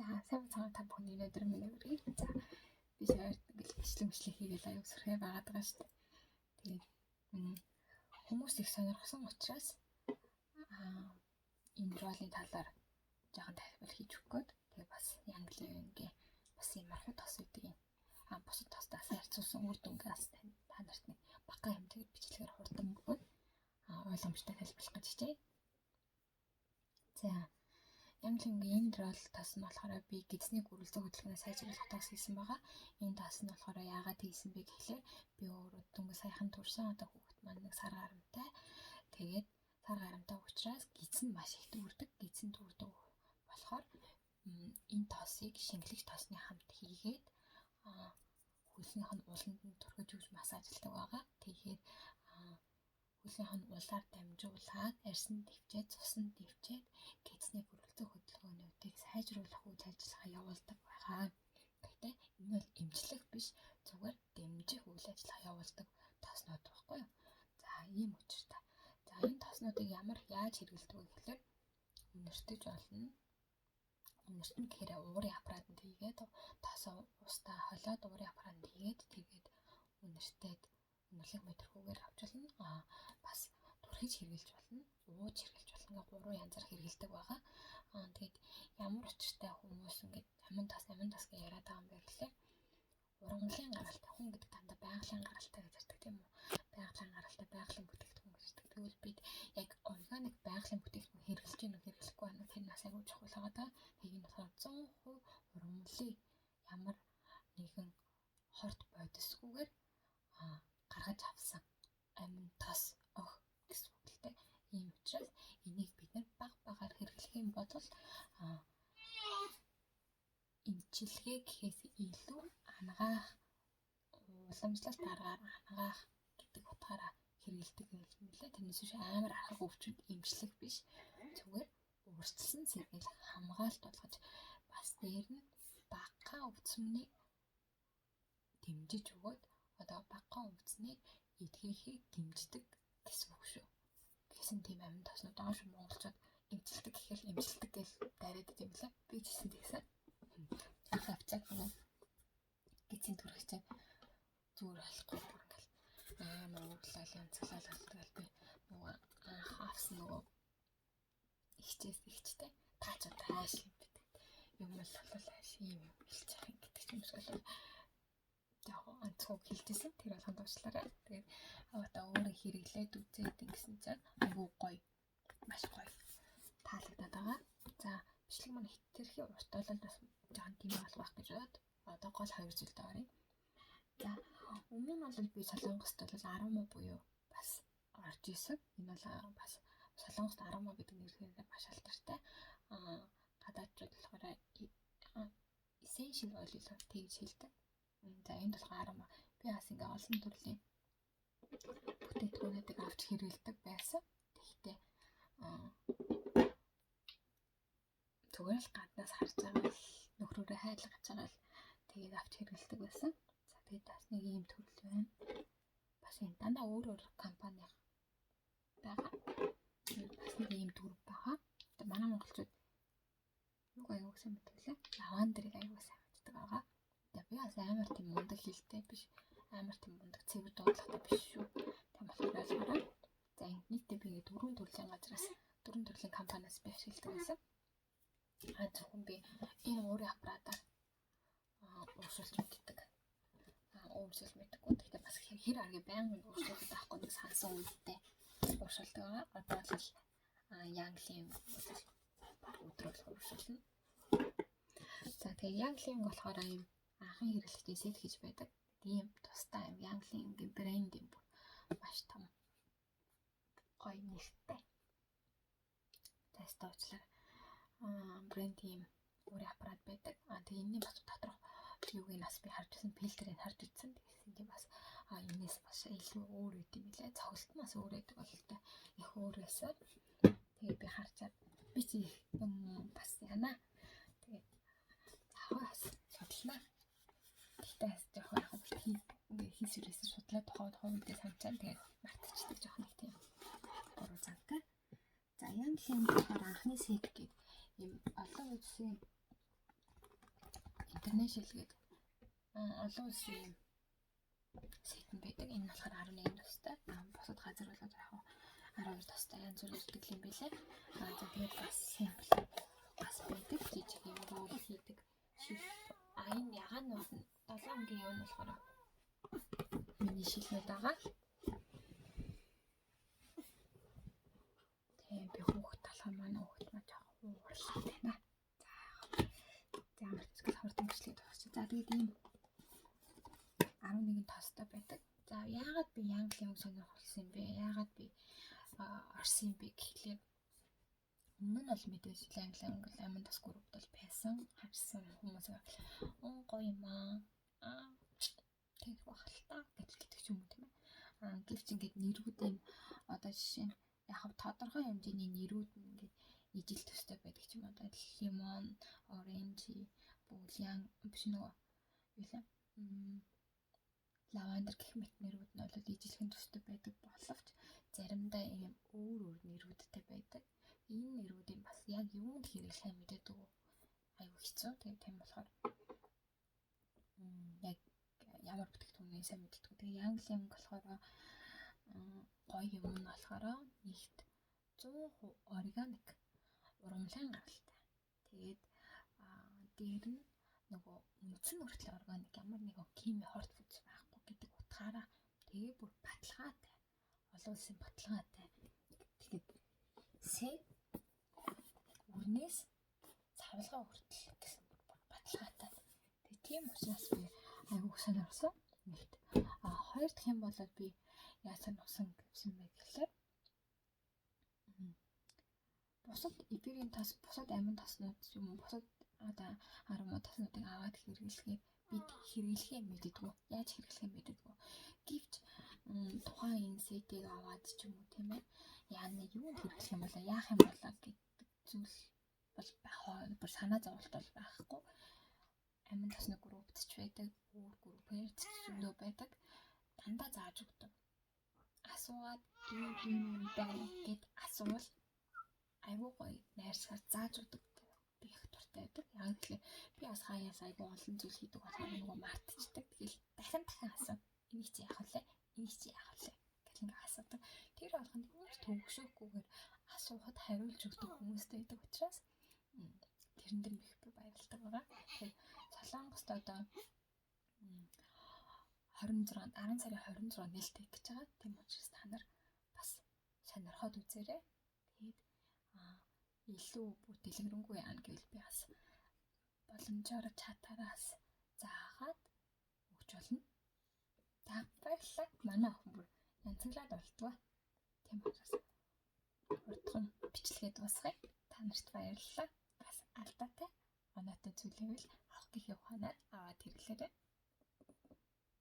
За сайн цагаан та бүхний өнөөдөр миний үргэлж за би сая бичлэг хийгээл аюу сэрхээ байгаад байгаа шүү дээ. Тэгээд хүмүүс их сонирхсан учраас энэ ролын талаар жоохон тайлбар хийж өгөх гээд тэгээд бас Янглигийн бас юм мархуу тос үүдийг бусад тостаас харьцуулсан үр дүнгээс та нарт нэг бага хэмжээгээр бичлэгээр хурдан бөгөөд ойлгомжтой тайлбарлах гэж хичээе. За Янглигийн энэ рол тас нь болохоор би гидсний гөрөлцөө хөдөлгөөнөөс сайжруулах тас хийсэн байгаа. Энэ тас нь болохоор яагаад хийсэн бэ гэхлээр би өөрөө дөнгөж саяхан төрсэн одоо хүүхэд маань нэг сар гарамтай. Тэгээд сар гарамтай учраас гидс нь маш их дүүрдэг. Гидс нь дүүрдэг болохоор энэ тосыг шингэлэгч тосны хамт хийгээд хөлнийх нь ууланд нь түрхэж өгч массажлдаг байгаа. Тэгээд хөлнийх нь улаар дамжуулаад арьсан дэвчээд, цусан дэвчээд гидсний гөрөлцөө хөдөлгөөнүүдийг сайжруулах үйл ажиллагаа явуулдаг байгаа. Гэхдээ энэ бол эмчлэх биш, зүгээр дэмжих үйл ажиллагаа явуулдаг тоснууд байхгүй юу? За ийм учиртай. За энэ тоснуудыг яаж хэрэглэдэг вэ гэхээр үнэртэж болно. Үнэртэн гэхээр уурын аппаратанд хийгээд тосоо устаа холиод уурын аппаратанд хийгээд тэгээд үнэртээд үнэрлэх мэдрэгүүгээр авч болно. Бас түрхэж хэрэглэж болно. Ууж хэрэглэж болно. Ингээ гурван янзаар хэрэглэдэг байгаа. Тэгээд ямар учиртай хүмүүс ингээд амин тас гэж яриад байгаа юм бэ гэхлээр ургамлын гаралтай хүн гэдэг дандаа байгалийн гаралтай гэж ярьдаг тийм үү? Байгалийн гаралтай байгалийн бүтээгдэхүүн гэж ярьдаг. Тэгвэл бид яг органик байгалийн бүтээгдэхүүн хэрэглэж гэнэ хэрэглэхгүй байна. Тэр нас аягүй чухал байгаа. Тэгээд энэ болохоор 100% ургамлын ямар нэгэн хорт бодисгүйгээр гаргаж авсан амин тос гэсэн үг л дээ. Ийм учраас энийг бид нар багаар хэрэглэх юм бол эмчилгээ гэхээс илүү ангаах, уламжлалт аргаар ангаах гэдэг утгаараа хэрэглэдэг юм лээ. Тэрнээс биш амар арга өвчнөд эмчлэх биш. Зүгээр урьдчилан сэргээл хамгаалт болгож бас дээр нь багахан өвцмнийг дэмжиж өгөөд одоо багахан өвцнийг эдгэхийг дэмждэг гэсэн үг шүү. Гэсэн тийм амин тоснууд байгаа шүү. Монголчууд эмчилдэг гэхэл эмчилдэг гэж дараад идэв юм лээ. Би ч гэсэн тэгсэн. Авчаад нөгөө гидсийн түрхчээ зүгээр болохгүй бүр ингээл амар уурлал янзлал болтгол би нөгөө авсан нөгөө ихчтэй таач тааш гэдэг юм л хааш юм хэлж байгаа гэдэг юм шиг л яг онцгой хэлжсэн. Тэр болгонд уучлаарай. Тэгээд одоо өөрөө хэрэглээд үзээд ингэсэн чинь айгүй гоё. Маш гоё таалагдаад байгаа. За бичлэг маань хэтэрхий урт болол бас жоохон тийм болох гэж бодоод одоо гол 2 зүйлд оръё. За өмнө нь бол би Солонгост бол 10 буюу бас орж исэн. Энэ бол бас Солонгост 10 гэдэг нэрээр маш алдартай. Гадаадчууд болохоор essential oil гэж хэлдэг. За энд болохоор 10 би бас ингээ олон төрлийн бүтээгдэхүүнүүдийг авч хэрэглэдэг байсан. Тэгэхдээ зүгээр л гаднаас харж байгаа л нөхрөөрөө хайлгаж байгаа л тэгээд авч хэрэглэдэг байсан. За тэгээд бас нэг ийм төрөл байна. Бас энэ дандаа өөр компани байгаа. Бас нэг ийм дүр байгаа. Одоо манай монголчууд юу аягүй сайн мэдвэлээ. Лавандрыг аягүй сайн мэддэг байгаа. Тэгээ би бас амар тийм мундаг хэлтэй биш. Амар тийм мундаг цэвэр дуудлагатай биш шүү. Тийм болохоор ойлгоорой. За нийтдээ би ингээ 4 төрлийн газраас 4 төрлийн компаниас би ашигладаг байсан. Зөвхөн би энэ уурын аппаратаар ууршуулж мэддэг. Ууршуулж мэддэггүй. Гэхдээ бас хэр арга байнгын ууршуулдаг байхгүй нэг сансан үедээ ууршуулдаг байгаа. Одоо л Янглигийн өдрөөр ууршуулна. За тэгээ Янглигийн болохоор юм анхан хэрэглэгчийн сет гэж байдаг. Тийм тустай юм Янглигийн брэнд юм бүр маш том гоё нэртэй. Тэст уучлаа. Брэнд юм уурын аппарат байдаг. Тэгээ энэний бас доторх юуг нь бас би харж байсан, фильтрийг харж үзсэн. Тэгсэн тийм бас энэс бас илүү өөр үт юм лээ. Цогцолт нь бас өөр байдаг бол л да. Их өөр байсан. Тэгээ би харчаад би чи юм бас яана. Тэгээ хаас судлаа. Тэгтээ бас жоохон ингээ хийсвэрээс судлаад тухайн үедээ санчаа. Тэгээ мартчихдаг жоохон нэг тийм буруу зантай. За Янглигийн болохоор анхны сет гэдэг юм олон улсын интернэшнл гэдэг олон улсын сайтн байдаг. Энэ нь болохоор 11 тостой. Бусад газар бол яг 12 тостой янз бүр ирдэг юм билээ. За тэгээд бас юм бэл бас байдаг. Жижиг юм руу хийдэг. Энэ ягаанууд нь 7 өдрийн юм болохоор миний шилнүүд байгаа. Тийм би хүүхд талхаа манай хүүхд маань жоохон уурлаа байна. За ямар ч зүйл хурдмжлээд багч. За тэгээд ийм 11 тостой байдаг. За яагаад би английн үг сонирхолсон юм бэ? Яагаад би орсон юм бэ гэхлээр өмнө нь бол мэдээж англи амин тос группт бол байсан. Харсан хүмүүс гоё юм аа. Тэгэх байх л та гэж хэлдэг юм тийм ээ. Гэвч ингээд нэрүүд юм одоо жишээ нь яг тодорхой хэмжээний нэрүүд нь ингээд ижил төстэй байдаг ч юм одоо лимон, оранжи, бүлээн биш нөгөө юу лээ. Лавандер гэх мэт нэрүүд нь бол ижилхэн төстэй байдаг боловч заримдаа ийм өөр нэрүүдтэй байдаг. Энэ нэрүүдийн бас яг юунд хэрэглэхээ мэдээдэг үү? Аюу хэцүү. Тийм болохоор яг ямар бүтээгдэхүүнийг сайн мэддэг. Тэгээ английн өнгө болохоор гоё юм нь болохоор нэгт 100% органик урамлан гаралтай. Тэгээд дээр нь нөгөө үндсэн хүртэл органик ямар нэгэн хими хорт фудс байхгүй гэдэг утгаараа тэгээ бүр баталгаатай. Олон улсын баталгаатай. Тэгээд сэг үрнээс цавлгаа хүртэл гэсэн баталгаатай. Тэгээ тийм учраас би аюу сонирхсон. Нэгт хоёр дахь юм бол би яасан усан гэсэн бэ гэхлээр бусад эпирийн тас, бусад амин таснууд юм бусад одоо 10 таснуудыг аваад хэрэглэхээ бид хэрэглэхээ мэддэггүй. Яаж хэрэглэхээ мэддэггүй. Гэвч тухайн инсектийг аваад ч юм уу тийм ээ. Яаны юунд хэрэглэх юм бол яах юм бол гэдэг зүйл бол байх бүр санаа зовлт бол байхгүй. Амин тасны группт ч байдаг, өөр группээр ч зөндөө байдаг. Дандаа зааж өгдөг. Асуугаад юм байна гэд асуувал айгүй гоё найрсгаар зааж өгдөг. Би их дуртай байдаг. Яг тэгэхээр би бас хаяас айгүй олон зүйл хийдэг болохоор нөгөө мартчихдаг. Тэгэл дахин асуу. Энийг чи яах вэ? Энийг чи яах вэ? Гэж ингээ асуудаг. Тэр болгонд юу ч төгшөхгүйгээр асуухад хариулж өгдөг хүмүүстэй байдаг учраас тэрэн дээр их би баярлдаг байгаа. Тэгэхээр Солонгост одоо 10 сарын 26 нээлттэй гэж байгаа. Тийм учраас та нар бас сонирхоод үзээрэй. Тэгээд илүү бүр дэлгэрэнгүй яана гэвэл би бас боломжоор чатараас заагаад өгч болно. За баярлалаа. Манай охин бүр янзлаад болтгоо. Тийм учраас урдхан бичлэгээ дуусгая. Та нарт баярлалаа. Бас алдаатай оноотой зүйлээвэл